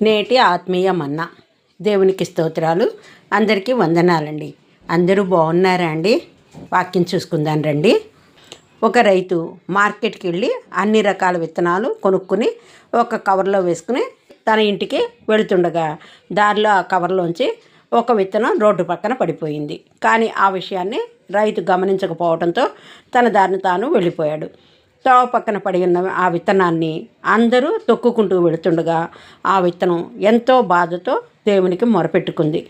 నేటి ఆత్మీయ మన్నా. దేవునికి స్తోత్రాలు. అందరికీ వందనాలండి. అందరూ బాగున్నారా అండి? వాక్యం చూసుకుందాం రండి. ఒక రైతు మార్కెట్కి వెళ్ళి అన్ని రకాల విత్తనాలు కొనుక్కుని ఒక కవర్లో వేసుకుని తన ఇంటికి వెళుతుండగా దారిలో ఆ కవర్లోంచి ఒక విత్తనం రోడ్డు పక్కన పడిపోయింది. కానీ ఆ విషయాన్ని రైతు గమనించకపోవడంతో తన దారిని తాను వెళ్ళిపోయాడు. త్రోవ పక్కన పడి ఉన్న ఆ విత్తనాన్ని అందరూ తొక్కుకుంటూ వెళుతుండగా ఆ విత్తనం ఎంతో బాధతో దేవునికి మొరపెట్టుకుంది.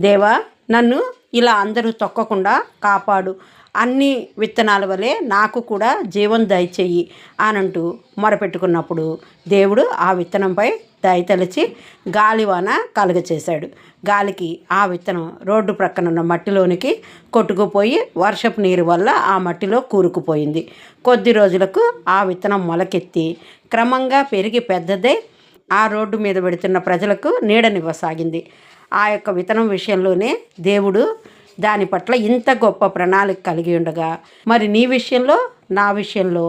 దేవా, నన్ను ఇలా అందరూ తొక్కకుండా కాపాడు, అన్ని విత్తనాల వలె నాకు కూడా జీవం దయచేయి అనంటూ మొరపెట్టుకున్నప్పుడు దేవుడు ఆ విత్తనంపై దయతలిచి గాలివాన కలుగచేశాడు. గాలికి ఆ విత్తనం రోడ్డు ప్రక్కన ఉన్న మట్టిలోనికి కొట్టుకుపోయి వర్షపు నీరు వల్ల ఆ మట్టిలో కూరుకుపోయింది. కొద్ది రోజులకు ఆ విత్తనం మొలకెత్తి క్రమంగా పెరిగి పెద్దదై ఆ రోడ్డు మీద పెడుతున్న ప్రజలకు నీడనివ్వసాగింది. ఆ యొక్క విత్తనం విషయంలోనే దేవుడు దాని పట్ల ఇంత గొప్ప ప్రణాళిక కలిగి ఉండగా మరి నీ విషయంలో నా విషయంలో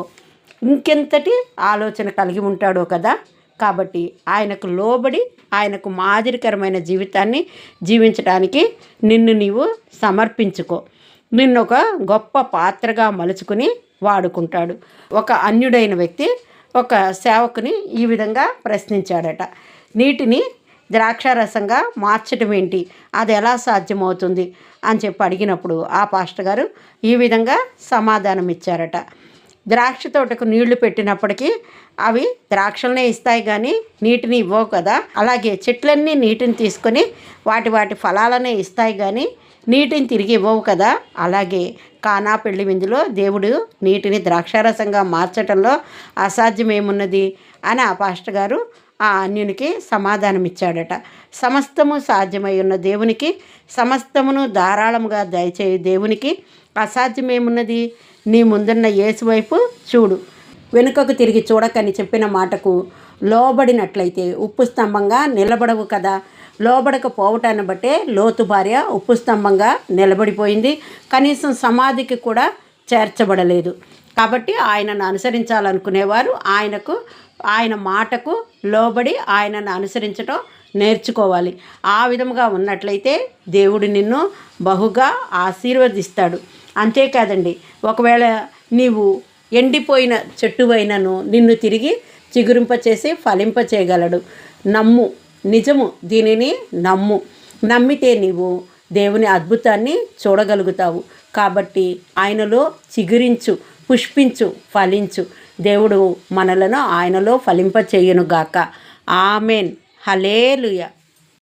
ఇంకెంతటి ఆలోచన కలిగి ఉంటాడో కదా. కాబట్టి ఆయనకు లోబడి ఆయనకు మాదిరికరమైన జీవితాన్ని జీవించడానికి నిన్ను నీవు సమర్పించుకో. నిన్ను ఒక గొప్ప పాత్రగా మలుచుకుని వాడుకుంటాడు. ఒక అన్యుడైన వ్యక్తి ఒక సేవకుని ఈ విధంగా ప్రశ్నించాడట. నీటిని ద్రాక్షారసంగా మార్చడం ఏంటి, అది ఎలా సాధ్యమవుతుంది అని చెప్పి అడిగినప్పుడు ఆ పాస్టర్ గారు ఈ విధంగా సమాధానం ఇచ్చారట. ద్రాక్ష తోటకు నీళ్లు పెట్టినప్పటికీ అవి ద్రాక్షలనే ఇస్తాయి కానీ నీటిని ఇవ్వవు కదా. అలాగే చెట్లన్నీ నీటిని తీసుకొని వాటి ఫలాలనే ఇస్తాయి కానీ నీటిని తిరిగి ఇవ్వవు కదా. అలాగే కానా పెళ్లి విందులో దేవుడు నీటిని ద్రాక్షారసంగా మార్చటంలో అసాధ్యమేమున్నది అని ఆ పాస్టర్ గారు ఆ అన్యునికి సమాధానం ఇచ్చాడట. సమస్తము సాధ్యమై ఉన్న దేవునికి, సమస్తమును ధారాళముగా దయచేయు దేవునికి అసాధ్యమేమున్నది? నీ ముందున్న యేసు వైపు చూడు, వెనుకకు తిరిగి చూడకని చెప్పిన మాటకు లోబడినట్లయితే ఉప్పు స్తంభంగా నిలబడవు కదా. లోబడకపోవటాన్ని బట్టే లోతు భార్య ఉప్పు స్తంభంగా నిలబడిపోయింది. కనీసం సమాధికి కూడా చేర్చబడలేదు. కాబట్టి ఆయనను అనుసరించాలనుకునేవారు ఆయన మాటకు లోబడి ఆయనను అనుసరించడం నేర్చుకోవాలి. ఆ విధముగా ఉన్నట్లయితే దేవుడు నిన్ను బహుగా ఆశీర్వదిస్తాడు. అంతేకాదండి, ఒకవేళ నీవు ఎండిపోయిన చెట్టువైనను నిన్ను తిరిగి చిగురింపచేసి ఫలింపచేయగలడు. నమ్ము, నిజము, దీనిని నమ్ము. నమ్మితే నీవు దేవుని అద్భుతాన్ని చూడగలుగుతావు. కాబట్టి ఆయనలో చిగురించు, పుష్పించు, ఫలించు. దేవుడు మనలను ఆయనలో ఫలింపచేయునుగాక. ఆమెన్. హల్లెలూయా.